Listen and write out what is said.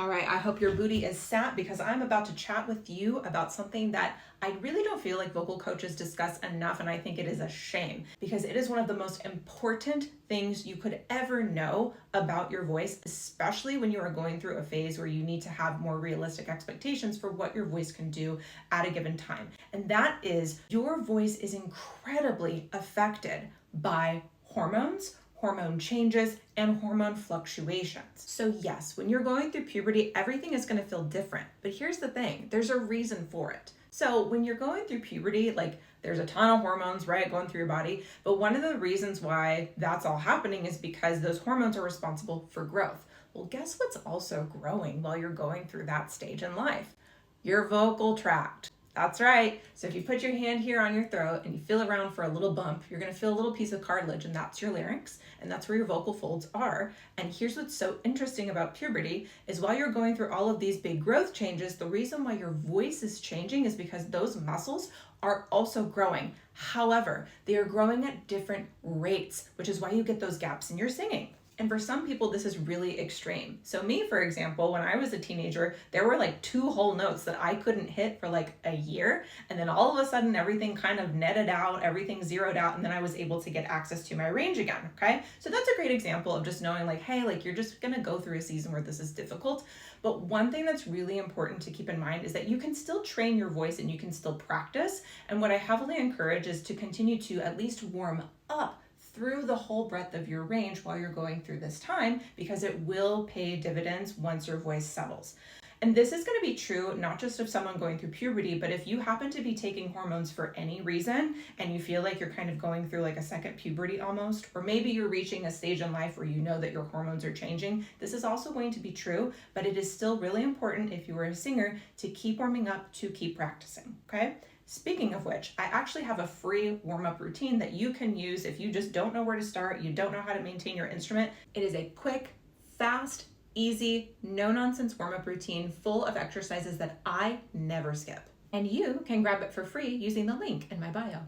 All right, I hope your booty is sat because I'm about to chat with you about something that I really don't feel like vocal coaches discuss enough, and I think it is a shame because it is one of the most important things you could ever know about your voice, especially when you are going through a phase where you need to have more realistic expectations for what your voice can do at a given time. And that is your voice is incredibly affected by hormones, hormone changes, and hormone fluctuations. So yes, when you're going through puberty, everything is going to feel different. But here's the thing, there's a reason for it. So when you're going through puberty, there's a ton of hormones, right, going through your body. But one of the reasons why that's all happening is because those hormones are responsible for growth. Well, guess what's also growing while you're going through that stage in life? Your vocal tract. That's right. So if you put your hand here on your throat and you feel around for a little bump, you're going to feel a little piece of cartilage, and that's your larynx, and that's where your vocal folds are. And here's what's so interesting about puberty is while you're going through all of these big growth changes, the reason why your voice is changing is because those muscles are also growing. However, they are growing at different rates, which is why you get those gaps in your singing. And for some people, this is really extreme. So me, for example, when I was a teenager, there were like 2 whole notes that I couldn't hit for like a year. And then all of a sudden, everything kind of netted out, everything zeroed out, and then I was able to get access to my range again, okay? So that's a great example of just knowing like, hey, like you're just gonna go through a season where this is difficult. But one thing that's really important to keep in mind is that you can still train your voice and you can still practice. And what I heavily encourage is to continue to at least warm up through the whole breadth of your range while you're going through this time, because it will pay dividends once your voice settles. And this is going to be true not just of someone going through puberty, but if you happen to be taking hormones for any reason and you feel like you're kind of going through like a second puberty almost, or maybe you're reaching a stage in life where you know that your hormones are changing, this is also going to be true, but it is still really important if you are a singer to keep warming up, to keep practicing, okay? Speaking of which, I actually have a free warm-up routine that you can use if you just don't know where to start, you don't know how to maintain your instrument. It is a quick, fast, easy, no-nonsense warm-up routine full of exercises that I never skip. And you can grab it for free using the link in my bio.